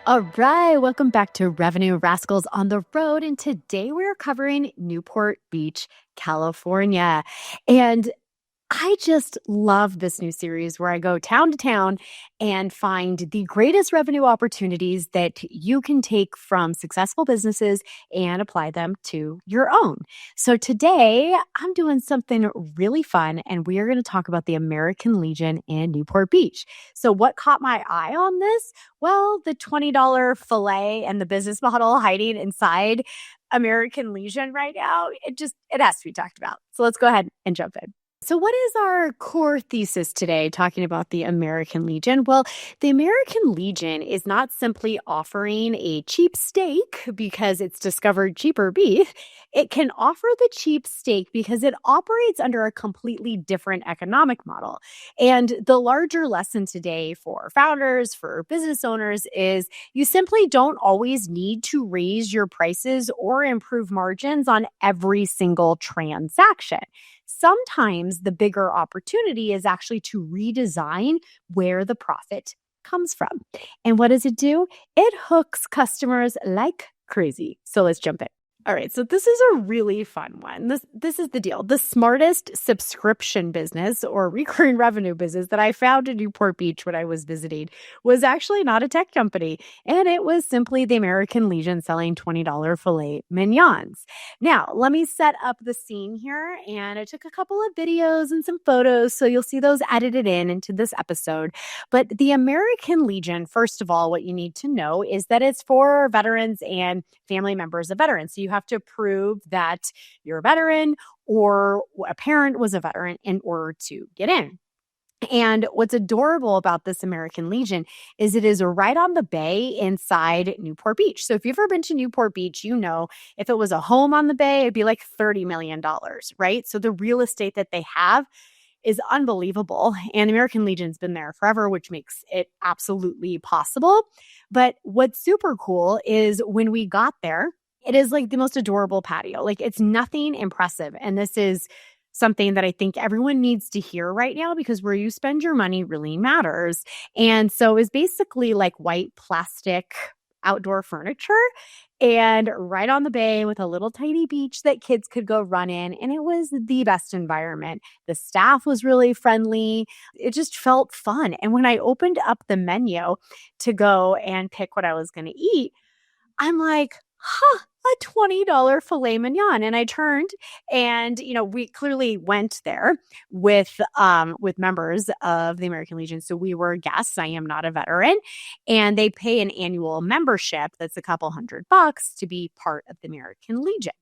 All right, welcome back to Revenue Rascals on the Road. And today we're covering Newport Beach, California. And I just love this new series where I go town to town and find the greatest revenue opportunities that you can take from successful businesses and apply them to your own. So today I'm doing something really fun, and we are going to talk about the American Legion in Newport Beach. So what caught my eye on this? Well, the $20 filet and the business model hiding inside American Legion right now, it has to be talked about. So let's go ahead and jump in. So what is our core thesis today talking about the American Legion? Well, the American Legion is not simply offering a cheap steak because it's discovered cheaper beef. It can offer the cheap steak because it operates under a completely different economic model. And the larger lesson today for founders, for business owners, is you simply don't always need to raise your prices or improve margins on every single transaction. Sometimes the bigger opportunity is actually to redesign where the profit comes from. And what does it do? It hooks customers like crazy. So let's jump in. All right, so this is a really fun one. This is the deal. The smartest subscription business or recurring revenue business that I found in Newport Beach when I was visiting was actually not a tech company, and it was simply the American Legion selling $20 filet mignons. Now, let me set up the scene here, and I took a couple of videos and some photos, so you'll see those edited into this episode. But the American Legion, first of all, what you need to know is that it's for veterans and family members of veterans. So you have to prove that you're a veteran or a parent was a veteran in order to get in. And what's adorable about this American Legion is it is right on the bay inside Newport Beach. So if you've ever been to Newport Beach, you know if it was a home on the bay, it'd be like $30 million, right? So the real estate that they have is unbelievable. And American Legion's been there forever, which makes it absolutely possible. But what's super cool is when we got there, it is like the most adorable patio. Like it's nothing impressive. And this is something that I think everyone needs to hear right now because where you spend your money really matters. And so it's basically like white plastic outdoor furniture and right on the bay with a little tiny beach that kids could go run in. And it was the best environment. The staff was really friendly. It just felt fun. And when I opened up the menu to go and pick what I was going to eat, I'm like, a $20 filet mignon. And I turned and, we clearly went there with members of the American Legion. So we were guests. I am not a veteran. And they pay an annual membership that's a couple $100 to be part of the American Legion.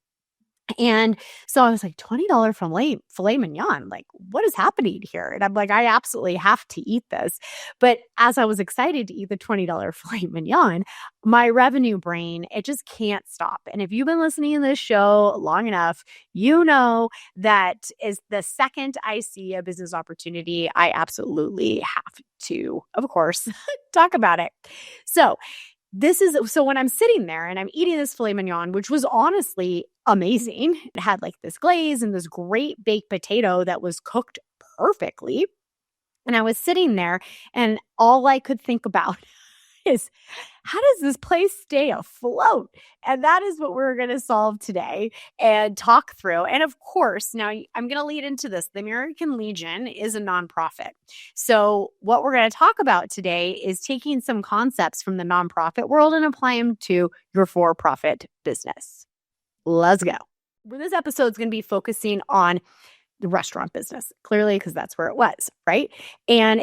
And so I was like, $20 filet mignon, like what is happening here? And I'm like, I absolutely have to eat this. But as I was excited to eat the $20 filet mignon, my revenue brain, it just can't stop. And if you've been listening to this show long enough, you know that is the second I see a business opportunity, I absolutely have to, of course, talk about it. So when I'm sitting there and I'm eating this filet mignon, which was honestly amazing. It had like this glaze and this great baked potato that was cooked perfectly. And I was sitting there and all I could think about is how does this place stay afloat? And that is what we're going to solve today and talk through. And of course, now I'm going to lead into this. The American Legion is a nonprofit. So what we're going to talk about today is taking some concepts from the nonprofit world and apply them to your for-profit business. Let's go. This episode is going to be focusing on the restaurant business, clearly, because that's where it was, right? And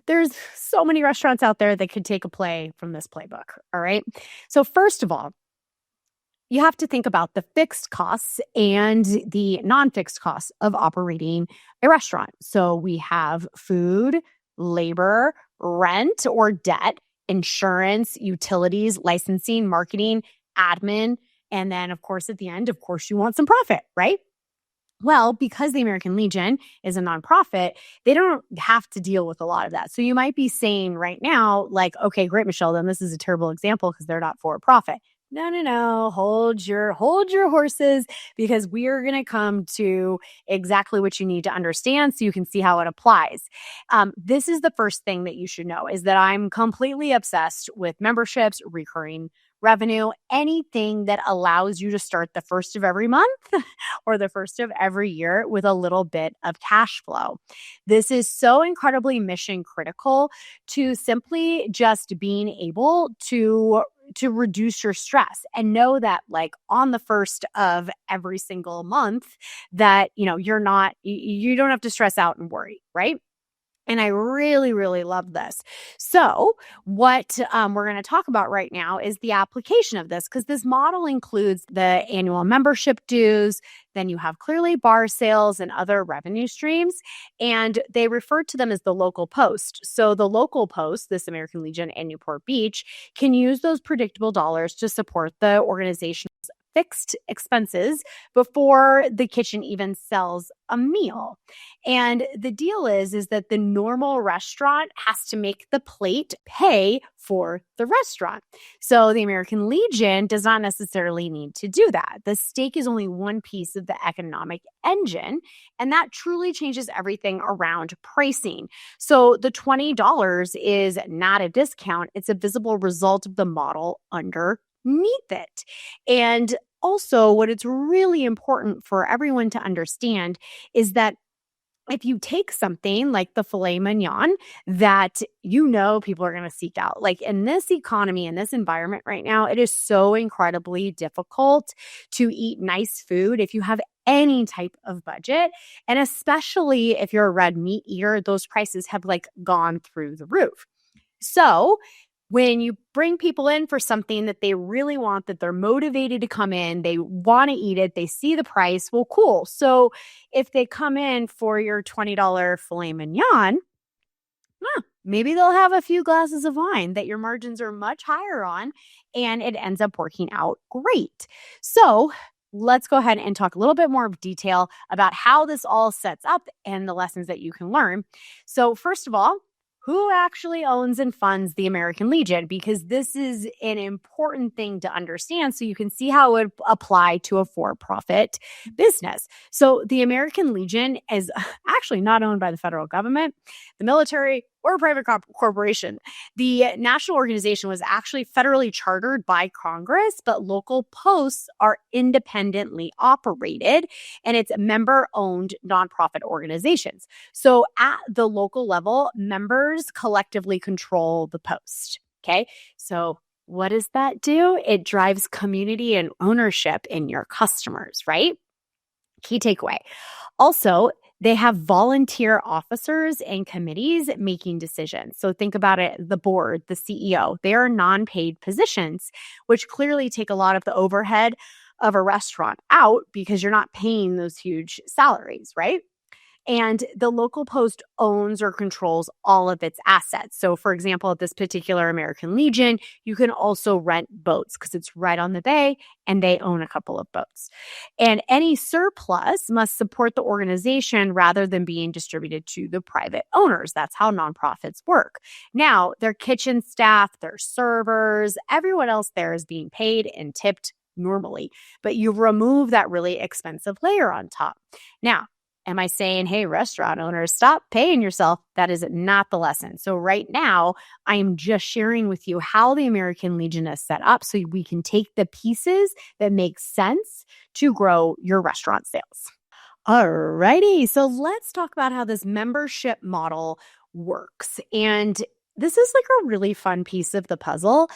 there's so many restaurants out there that could take a play from this playbook, all right? So first of all, you have to think about the fixed costs and the non-fixed costs of operating a restaurant. So we have food, labor, rent or debt, insurance, utilities, licensing, marketing, admin, and then, of course, at the end, of course, you want some profit, right? Well, because the American Legion is a nonprofit, they don't have to deal with a lot of that. So you might be saying right now, like, okay, great, Michelle, then this is a terrible example because they're not for profit. No. Hold your horses, because we are going to come to exactly what you need to understand so you can see how it applies. This is the first thing that you should know, is that I'm completely obsessed with memberships, recurring revenue, anything that allows you to start the first of every month or the first of every year with a little bit of cash flow. This is so incredibly mission critical to simply just being able to reduce your stress, and know that, like, on the first of every single month, that you don't have to stress out and worry, right? And I really, really love this. So, what we're going to talk about right now is the application of this, because this model includes the annual membership dues. Then you have clearly bar sales and other revenue streams, and they refer to them as the local post. So, the local post, this American Legion and Newport Beach, can use those predictable dollars to support the organization's fixed expenses before the kitchen even sells a meal. And the deal is that the normal restaurant has to make the plate pay for the restaurant. So the American Legion does not necessarily need to do that. The steak is only one piece of the economic engine, and that truly changes everything around pricing. So the $20 is not a discount, it's a visible result of the model underneath it. And also, what it's really important for everyone to understand is that if you take something like the filet mignon that people are going to seek out, like in this economy, in this environment right now, it is so incredibly difficult to eat nice food if you have any type of budget. And especially if you're a red meat eater, those prices have gone through the roof. So when you bring people in for something that they really want, that they're motivated to come in, they want to eat it, they see the price, well, cool. So if they come in for your $20 filet mignon, maybe they'll have a few glasses of wine that your margins are much higher on, and it ends up working out great. So let's go ahead and talk a little bit more of detail about how this all sets up and the lessons that you can learn. So first of all, who actually owns and funds the American Legion? Because this is an important thing to understand so you can see how it would apply to a for-profit business. So the American Legion is actually not owned by the federal government, the military, or a private corporation. The national organization was actually federally chartered by Congress, but local posts are independently operated, and it's member-owned nonprofit organizations. So at the local level, members collectively control the post. Okay, so what does that do? It drives community and ownership in your customers, right? Key takeaway. Also, they have volunteer officers and committees making decisions. So think about it, the board, the CEO, they are non-paid positions, which clearly take a lot of the overhead of a restaurant out because you're not paying those huge salaries, right? And the local post owns or controls all of its assets. So for example, at this particular American Legion, you can also rent boats because it's right on the bay and they own a couple of boats. And any surplus must support the organization rather than being distributed to the private owners. That's how nonprofits work. Now, their kitchen staff, their servers, everyone else there is being paid and tipped normally, but you remove that really expensive layer on top. Now, am I saying, hey, restaurant owners, stop paying yourself? That is not the lesson. So right now, I am just sharing with you how the American Legion is set up so we can take the pieces that make sense to grow your restaurant sales. Alrighty, so let's talk about how this membership model works. And this is a really fun piece of the puzzle.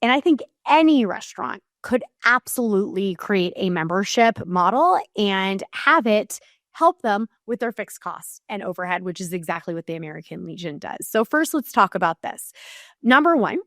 And I think any restaurant could absolutely create a membership model and have it help them with their fixed costs and overhead, which is exactly what the American Legion does. So first, let's talk about this. Number one,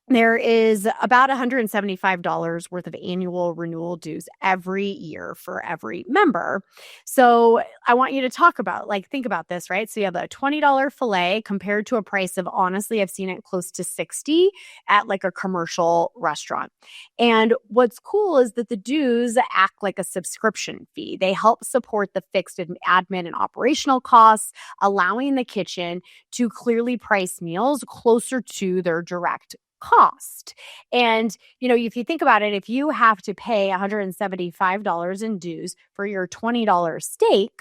there is about $175 worth of annual renewal dues every year for every member. So I want you to think about this, right? So you have a $20 filet compared to a price of, honestly, I've seen it close to $60 at a commercial restaurant. And what's cool is that the dues act like a subscription fee. They help support the fixed admin and operational costs, allowing the kitchen to clearly price meals closer to their direct cost. And, if you think about it, if you have to pay $175 in dues for your $20 steak,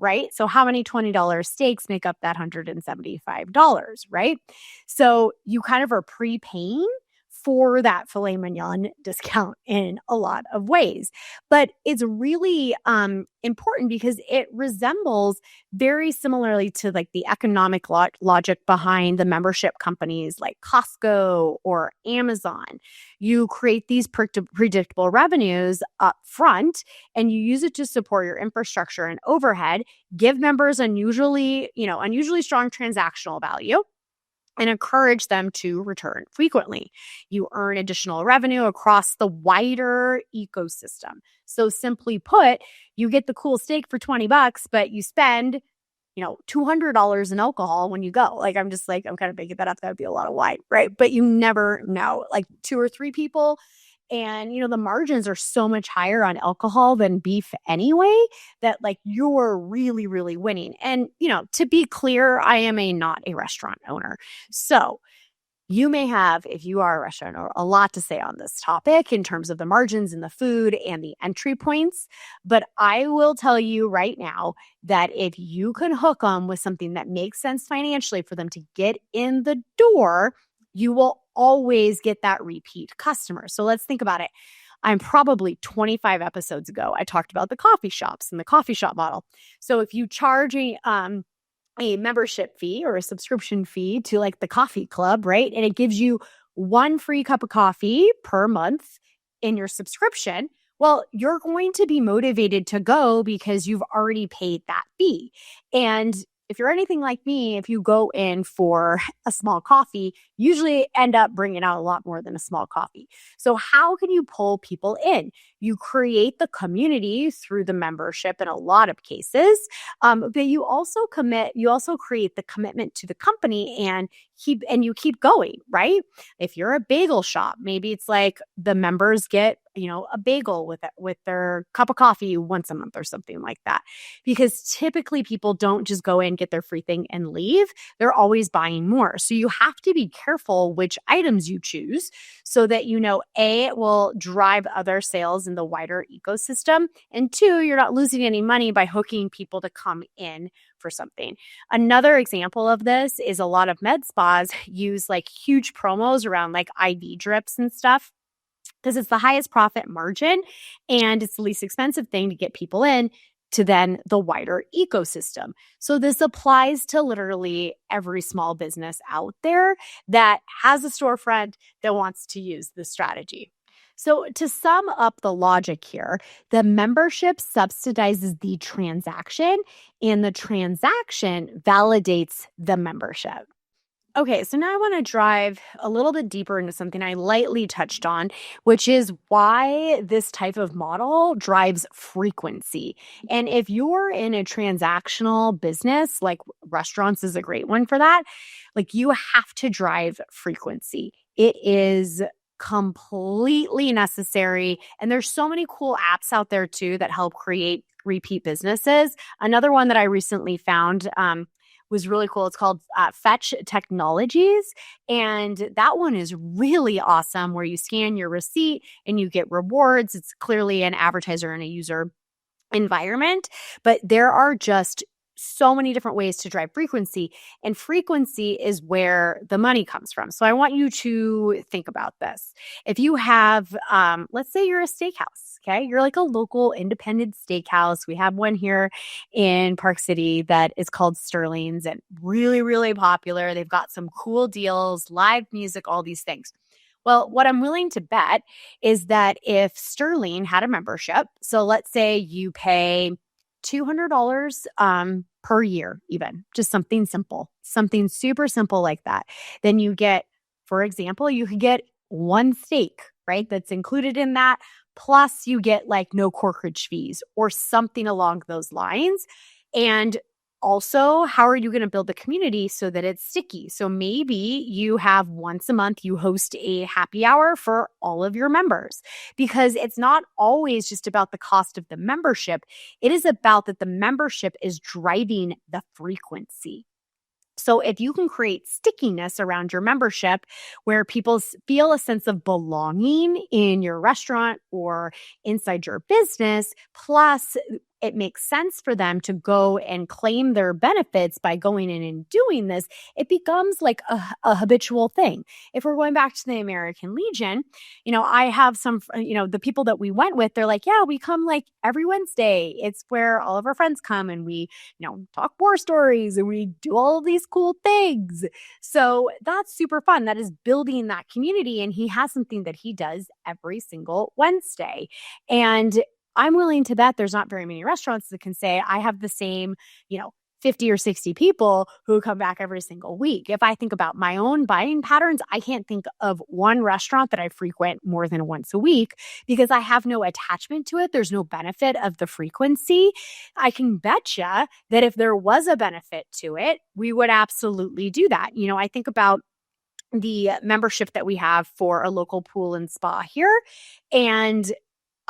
right? So how many $20 steaks make up that $175, right? So you kind of are prepaying for that filet mignon discount in a lot of ways. But it's really important because it resembles very similarly to like the economic logic behind the membership companies like Costco or Amazon. You create these predictable revenues up front and you use it to support your infrastructure and overhead, give members unusually strong transactional value, and encourage them to return frequently. You earn additional revenue across the wider ecosystem. So simply put, you get the cool steak for $20, but you spend, $200 in alcohol when you go. Like, I'm kind of making that up. That would be a lot of wine, right? But you never know, like 2 or 3 people. And, the margins are so much higher on alcohol than beef anyway, that like you're really, really winning. And, to be clear, I am not a restaurant owner. So you may have, if you are a restaurant owner, a lot to say on this topic in terms of the margins and the food and the entry points. But I will tell you right now that if you can hook them with something that makes sense financially for them to get in the door, you will always get that repeat customer. So let's think about it. I'm probably 25 episodes ago, I talked about the coffee shops and the coffee shop model. So if you charge a membership fee or a subscription fee to like the coffee club, right? And it gives you 1 free cup of coffee per month in your subscription. Well, you're going to be motivated to go because you've already paid that fee. And if you're anything like me, if you go in for a small coffee, usually end up bringing out a lot more than a small coffee. So how can you pull people in? You create the community through the membership in a lot of cases, but you also create the commitment to the company and you keep going, right? If you're a bagel shop, maybe it's like the members get a bagel with their cup of coffee once a month or something like that. Because typically people don't just go in, get their free thing and leave. They're always buying more. So you have to be careful which items you choose so that A, it will drive other sales in the wider ecosystem. And 2, you're not losing any money by hooking people to come in for something. Another example of this is a lot of med spas use like huge promos around like IV drips and stuff, because it's the highest profit margin and it's the least expensive thing to get people in to then the wider ecosystem. So this applies to literally every small business out there that has a storefront that wants to use this strategy. So to sum up the logic here, the membership subsidizes the transaction and the transaction validates the membership. Okay, so now I want to drive a little bit deeper into something I lightly touched on, which is why this type of model drives frequency. And if you're in a transactional business, like restaurants is a great one for that, like you have to drive frequency. It is completely necessary. And there's so many cool apps out there too that help create repeat businesses. Another one that I recently found, was really cool. It's called Fetch Technologies. And that one is really awesome where you scan your receipt and you get rewards. It's clearly an advertiser and a user environment, but there are just so many different ways to drive frequency, and frequency is where the money comes from. So I want you to think about this. If you have, let's say you're a steakhouse, okay? You're like a local independent steakhouse. We have one here in Park City that is called Sterling's and really, really popular. They've got some cool deals, live music, all these things. Well, what I'm willing to bet is that if Sterling had a membership, so let's say you pay $200 per year, even just something simple, something super simple like that. Then you get, for example, you could get 1 steak, right? That's included in that. Plus you get like no corkage fees or something along those lines. And also, how are you going to build the community so that it's sticky? So maybe you have once a month, you host a happy hour for all of your members, because it's not always just about the cost of the membership. It is about that the membership is driving the frequency. So if you can create stickiness around your membership where people feel a sense of belonging in your restaurant or inside your business, plus it makes sense for them to go and claim their benefits by going in and doing this, it becomes like a habitual thing. If we're going back to the American Legion, I have some, the people that we went with, they're like, yeah, we come like every Wednesday. It's where all of our friends come and we, talk war stories and we do all of these cool things. So that's super fun. That is building that community. And he has something that he does every single Wednesday. And I'm willing to bet there's not very many restaurants that can say, I have the same, 50 or 60 people who come back every single week. If I think about my own buying patterns, I can't think of one restaurant that I frequent more than once a week because I have no attachment to it. There's no benefit of the frequency. I can bet you that if there was a benefit to it, we would absolutely do that. I think about the membership that we have for a local pool and spa here. And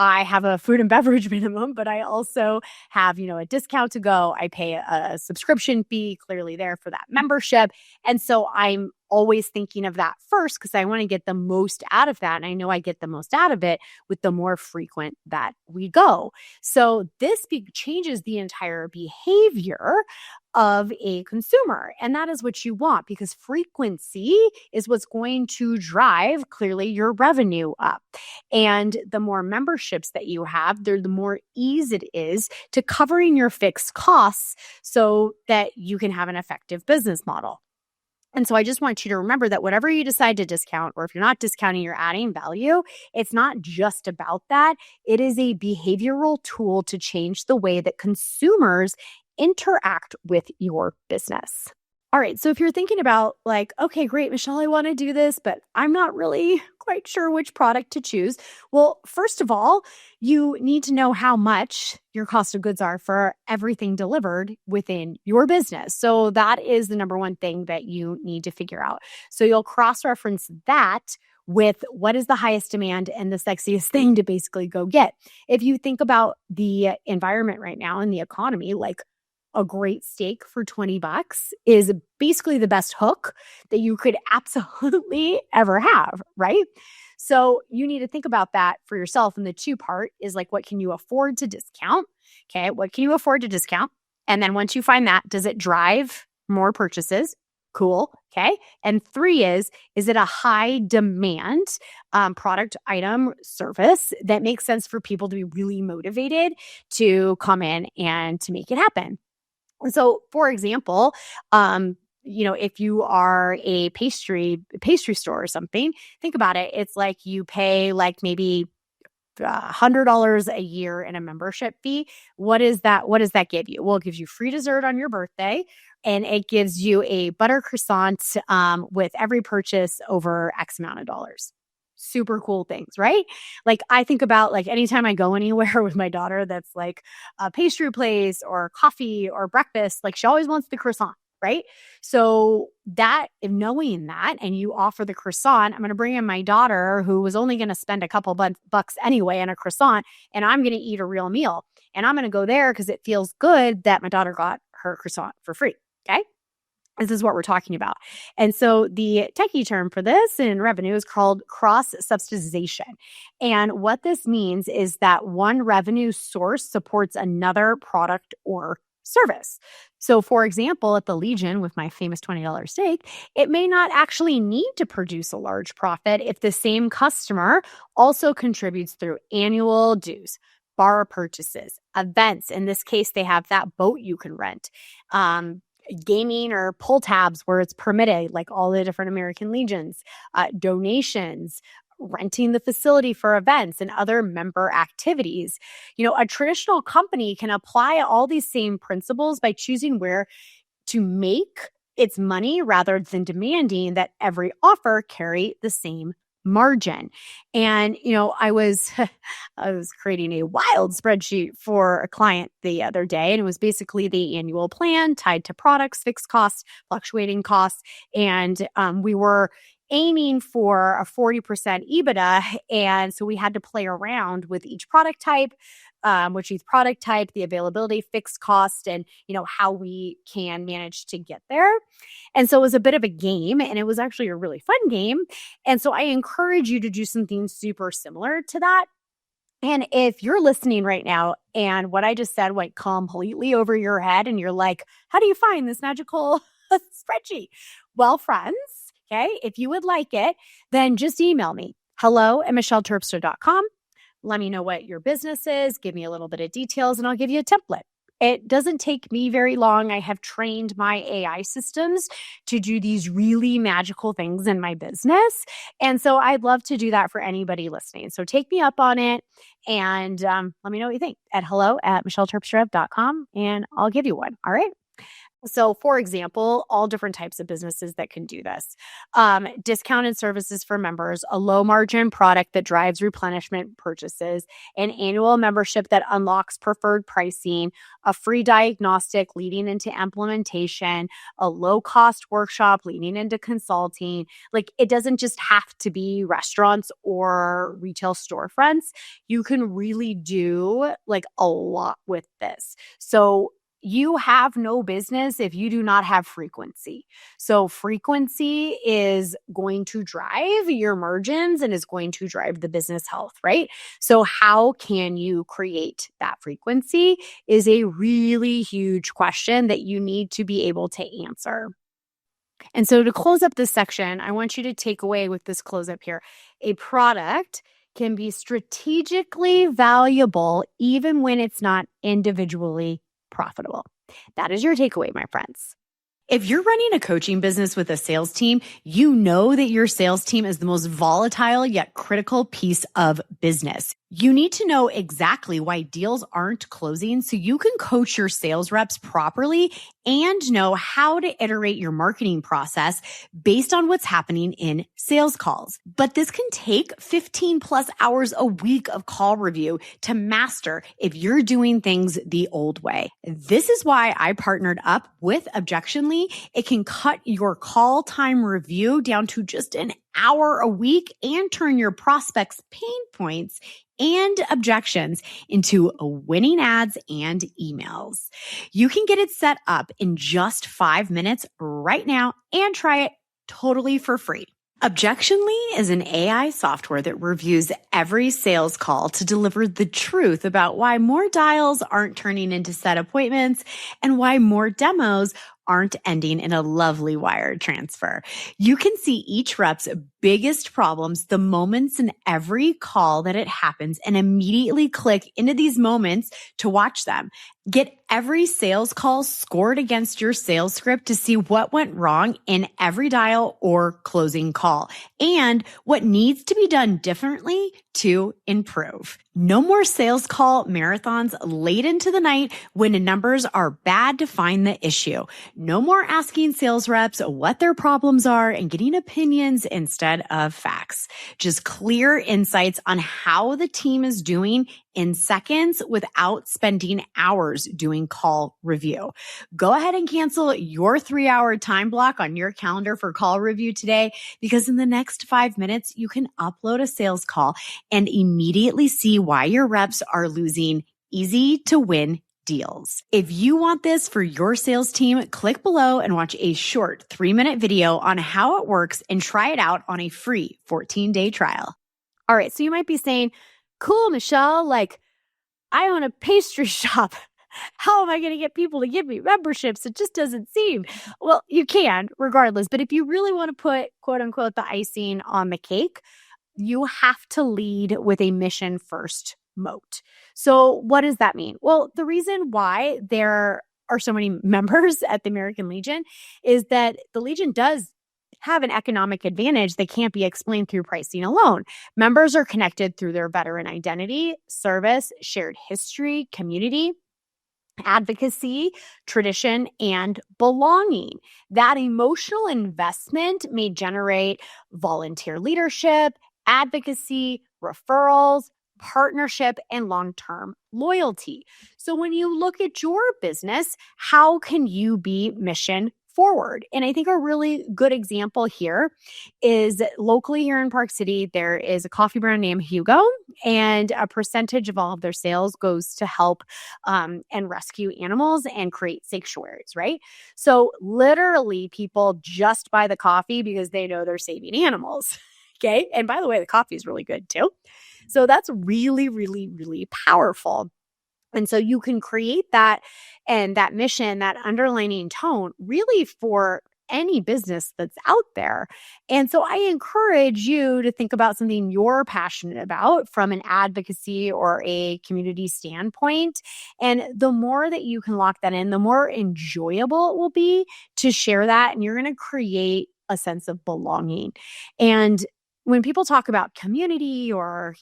I have a food and beverage minimum, but I also have, a discount to go. I pay a subscription fee clearly there for that membership. And so I'm always thinking of that first because I want to get the most out of that. And I know I get the most out of it with the more frequent that we go. So this changes the entire behavior of a consumer. And that is what you want because frequency is what's going to drive clearly your revenue up. And the more memberships that you have, the more ease it is to covering your fixed costs so that you can have an effective business model. And so I just want you to remember that whatever you decide to discount, or if you're not discounting, you're adding value, it's not just about that. It is a behavioral tool to change the way that consumers interact with your business. All right. So if you're thinking about like, okay, great, Michelle, I want to do this, but I'm not really quite sure which product to choose. Well, first of all, you need to know how much your cost of goods are for everything delivered within your business. So that is the number one thing that you need to figure out. So you'll cross-reference that with what is the highest demand and the sexiest thing to basically go get. If you think about the environment right now and the economy, like a great steak for $20 is basically the best hook that you could absolutely ever have, right? So you need to think about that for yourself. And the two part is like, what can you afford to discount? Okay. What can you afford to discount? And then once you find that, does it drive more purchases? Cool. Okay. And three is it a high demand product, item, service that makes sense for people to be really motivated to come in and to make it happen? And so, for example, if you are a pastry store or something, think about it. It's like you pay like maybe $100 a year in a membership fee. What does that give you? Well, it gives you free dessert on your birthday, and it gives you a butter croissant with every purchase over X amount of dollars. Super cool things, right? Like I think about like anytime I go anywhere with my daughter that's like a pastry place or coffee or breakfast, like she always wants the croissant, right? So that, knowing that, and you offer the croissant, I'm going to bring in my daughter who was only going to spend a couple bucks anyway on a croissant, and I'm going to eat a real meal. And I'm going to go there because it feels good that my daughter got her croissant for free. Okay. This is what we're talking about. And so the techie term for this in revenue is called cross-subsidization. And what this means is that one revenue source supports another product or service. So for example, at the Legion with my famous $20 steak, it may not actually need to produce a large profit if the same customer also contributes through annual dues, bar purchases, events. In this case, they have that boat you can rent. Gaming or pull tabs where it's permitted, like all the different American Legions, donations, renting the facility for events and other member activities. A traditional company can apply all these same principles by choosing where to make its money rather than demanding that every offer carry the same margin. And, I was creating a wild spreadsheet for a client the other day, and it was basically the annual plan tied to products, fixed costs, fluctuating costs. And we were aiming for a 40% EBITDA. And so we had to play around with each product type, which is product type, the availability, fixed cost, and how we can manage to get there. And so it was a bit of a game, and it was actually a really fun game. And so I encourage you to do something super similar to that. And if you're listening right now and what I just said went completely over your head and you're like, how do you find this magical spreadsheet? Well, friends, okay, if you would like it, then just email me, hello@michelleterpstra.com. Let me know what your business is, give me a little bit of details, and I'll give you a template. It doesn't take me very long. I have trained my AI systems to do these really magical things in my business. And so I'd love to do that for anybody listening. So take me up on it and let me know what you think at hello@michelleterpstra.com, and I'll give you one. All right. So, for example, all different types of businesses that can do this. Discounted services for members, a low margin product that drives replenishment purchases, an annual membership that unlocks preferred pricing, a free diagnostic leading into implementation, a low cost workshop leading into consulting. Like, it doesn't just have to be restaurants or retail storefronts. You can really do like a lot with this. So, you have no business if you do not have frequency. So frequency is going to drive your margins and is going to drive the business health, right? So how can you create that frequency is a really huge question that you need to be able to answer. And so to close up this section, I want you to take away with this close up here. A product can be strategically valuable even when it's not individually profitable. That is your takeaway, my friends. If you're running a coaching business with a sales team, you know that your sales team is the most volatile yet critical piece of business. You need to know exactly why deals aren't closing so you can coach your sales reps properly and know how to iterate your marketing process based on what's happening in sales calls. But this can take 15 plus hours a week of call review to master if you're doing things the old way. This is why I partnered up with Objectionly. It can cut your call time review down to just an hour a week and turn your prospects' pain points and objections into winning ads and emails. You can get it set up in just 5 minutes right now and try it totally for free. Objectionly is an AI software that reviews every sales call to deliver the truth about why more dials aren't turning into set appointments and why more demos aren't ending in a lovely wire transfer. You can see each rep's biggest problems, the moments in every call that it happens, and immediately click into these moments to watch them. Get every sales call scored against your sales script to see what went wrong in every dial or closing call and what needs to be done differently to improve. No more sales call marathons late into the night when the numbers are bad to find the issue. No more asking sales reps what their problems are and getting opinions instead of facts. Just clear insights on how the team is doing in seconds without spending hours doing call review. Go ahead and cancel your 3-hour time block on your calendar for call review today, because in the next 5 minutes, you can upload a sales call and immediately see why your reps are losing easy to win deals. If you want this for your sales team, click below and watch a short 3-minute video on how it works and try it out on a free 14-day trial. All right, so you might be saying, cool, Michelle, like I own a pastry shop. How am I going to get people to give me memberships? It just doesn't seem. Well, you can regardless, but if you really want to put quote unquote the icing on the cake, you have to lead with a mission-first moat. So what does that mean? Well, the reason why there are so many members at the American Legion is that the Legion does have an economic advantage that can't be explained through pricing alone. Members are connected through their veteran identity, service, shared history, community, advocacy, tradition, and belonging. That emotional investment may generate volunteer leadership, advocacy, referrals, partnership, and long-term loyalty. So when you look at your business, how can you be mission forward. And I think a really good example here is locally here in Park City, there is a coffee brand named Hugo, and a percentage of all of their sales goes to help and rescue animals and create sanctuaries, right? So literally, people just buy the coffee because they know they're saving animals. Okay. And by the way, the coffee is really good too. So that's really, really, really powerful. And so you can create that and that mission, that underlining tone really for any business that's out there. And so I encourage you to think about something you're passionate about from an advocacy or a community standpoint. And the more that you can lock that in, the more enjoyable it will be to share that. And you're going to create a sense of belonging. And when people talk about community or,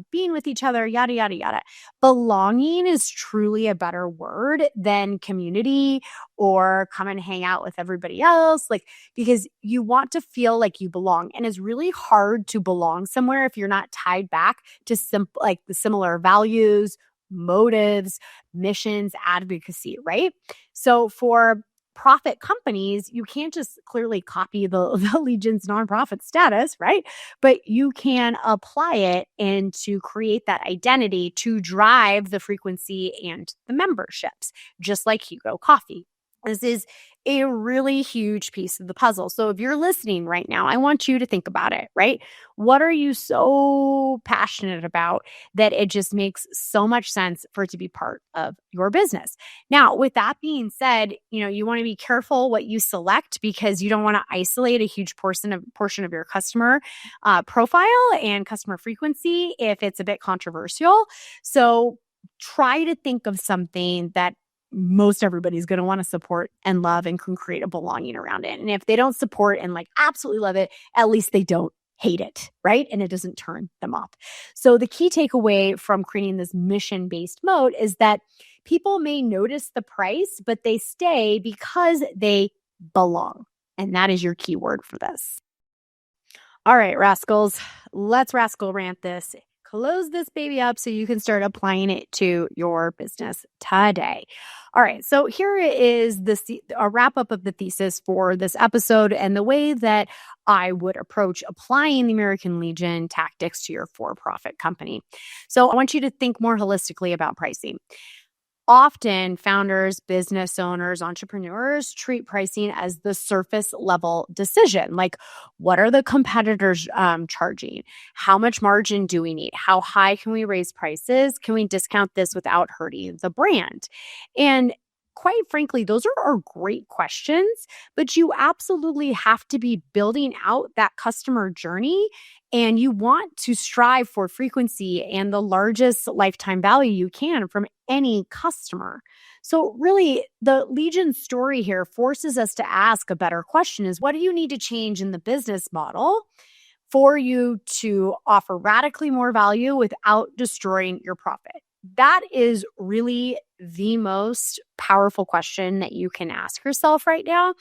being with each other, yada, yada, yada, belonging is truly a better word than community or come and hang out with everybody else. Because you want to feel like you belong. And it's really hard to belong somewhere if you're not tied back to the similar values, motives, missions, advocacy, right? So for profit companies, you can't just clearly copy the Legion's nonprofit status, right? But you can apply it and to create that identity to drive the frequency and the memberships, just like Hugo Coffee. This is a really huge piece of the puzzle. So if you're listening right now, I want you to think about it, right? What are you so passionate about that it just makes so much sense for it to be part of your business? Now, with that being said, you want to be careful what you select because you don't want to isolate a huge portion of your customer profile and customer frequency if it's a bit controversial. So try to think of something that most everybody's going to want to support and love and can create a belonging around it. And if they don't support and absolutely love it, at least they don't hate it, right? And it doesn't turn them off. So the key takeaway from creating this mission-based moat is that people may notice the price, but they stay because they belong. And that is your key word for this. All right, Rascals, let's rascal rant this. Close this baby up so you can start applying it to your business today. All right, so here is a wrap up of the thesis for this episode and the way that I would approach applying the American Legion tactics to your for-profit company. So I want you to think more holistically about pricing. Often, founders, business owners, entrepreneurs treat pricing as the surface level decision. Like, what are the competitors charging? How much margin do we need? How high can we raise prices? Can we discount this without hurting the brand? And quite frankly, those are great questions, but you absolutely have to be building out that customer journey. And you want to strive for frequency and the largest lifetime value you can from any customer. So really, the Legion story here forces us to ask a better question is, what do you need to change in the business model for you to offer radically more value without destroying your profit? That is really the most powerful question that you can ask yourself right now.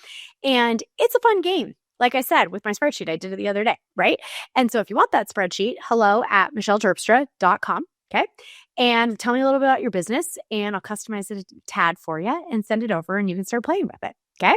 And it's a fun game. Like I said, with my spreadsheet, I did it the other day, right? And so if you want that spreadsheet, hello@michelleterpstra.com, okay? And tell me a little bit about your business, and I'll customize it a tad for you and send it over, and you can start playing with it, okay?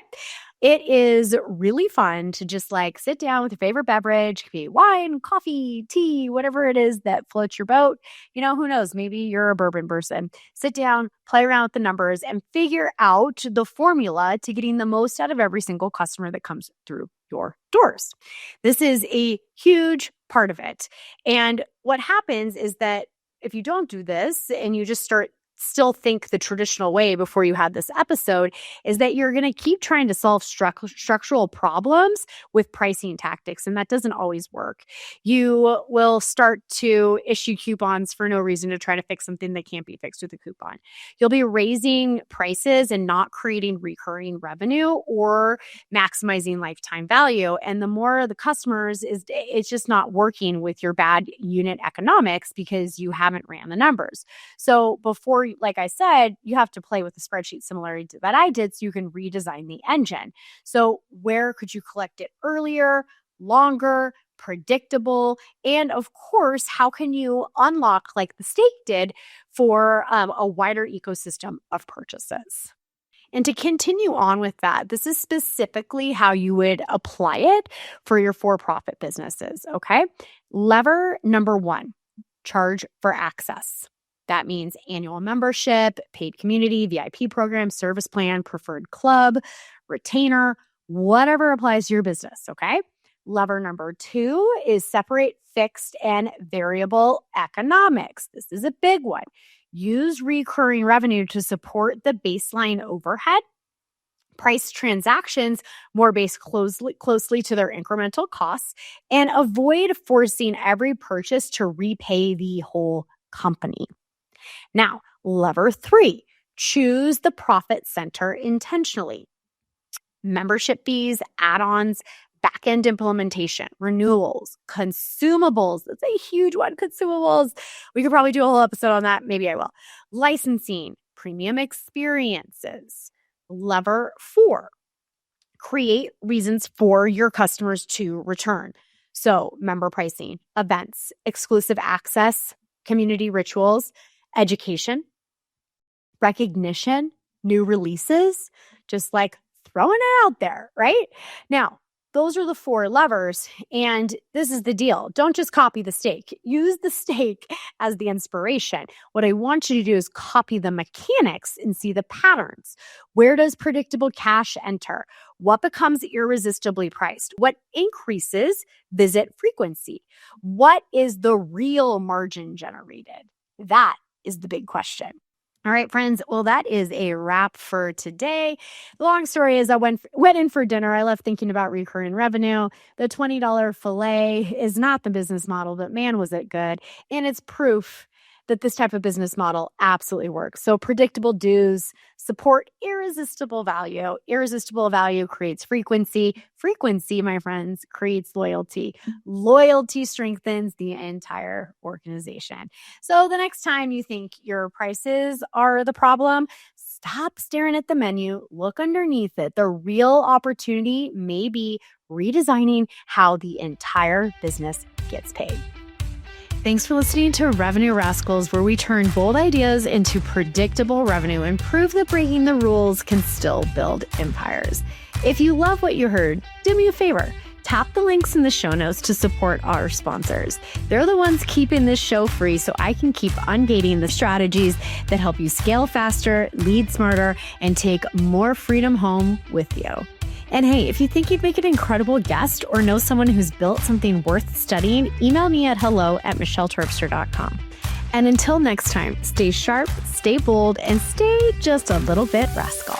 It is really fun to just sit down with your favorite beverage. It could be wine, coffee, tea, whatever it is that floats your boat. Who knows? Maybe you're a bourbon person. Sit down, play around with the numbers, and figure out the formula to getting the most out of every single customer that comes through your doors. This is a huge part of it. And what happens is that if you don't do this and you just still think the traditional way before you had this episode, is that you're going to keep trying to solve structural problems with pricing tactics, and that doesn't always work. You will start to issue coupons for no reason to try to fix something that can't be fixed with a coupon. You'll be raising prices and not creating recurring revenue or maximizing lifetime value. And the more the customers it's just not working with your bad unit economics because you haven't ran the numbers. So before, like I said, you have to play with the spreadsheet similar to that I did so you can redesign the engine. So where could you collect it earlier, longer, predictable, and of course, how can you unlock, like the steak did, for a wider ecosystem of purchases? And to continue on with that, this is specifically how you would apply it for your for-profit businesses, okay? Lever number 1, charge for access. That means annual membership, paid community, VIP program, service plan, preferred club, retainer, whatever applies to your business, okay? Lever number 2 is separate fixed and variable economics. This is a big one. Use recurring revenue to support the baseline overhead. Price transactions more based closely to their incremental costs, and avoid forcing every purchase to repay the whole company. Now, lever 3, choose the profit center intentionally. Membership fees, add-ons, back-end implementation, renewals, consumables. That's a huge one, consumables. We could probably do a whole episode on that. Maybe I will. Licensing, premium experiences. Lever 4, create reasons for your customers to return. So member pricing, events, exclusive access, community rituals, education, recognition, new releases, just like throwing it out there, right? Now, those are the 4 levers, and this is the deal. Don't just copy the steak. Use the steak as the inspiration. What I want you to do is copy the mechanics and see the patterns. Where does predictable cash enter? What becomes irresistibly priced? What increases visit frequency? What is the real margin generated? That is the big question. All right, friends. Well, that is a wrap for today. The long story is I went in for dinner. I left thinking about recurring revenue. The $20 filet is not the business model, but man, was it good. And it's proof that this type of business model absolutely works. So predictable dues support irresistible value. Irresistible value creates frequency. Frequency, my friends, creates loyalty. Loyalty strengthens the entire organization. So the next time you think your prices are the problem, stop staring at the menu, look underneath it. The real opportunity may be redesigning how the entire business gets paid. Thanks for listening to Revenue Rascals, where we turn bold ideas into predictable revenue and prove that breaking the rules can still build empires. If you love what you heard, do me a favor. Tap the links in the show notes to support our sponsors. They're the ones keeping this show free so I can keep ungating the strategies that help you scale faster, lead smarter, and take more freedom home with you. And hey, if you think you'd make an incredible guest or know someone who's built something worth studying, email me at hello@michelleterpster.com. And until next time, stay sharp, stay bold, and stay just a little bit rascal.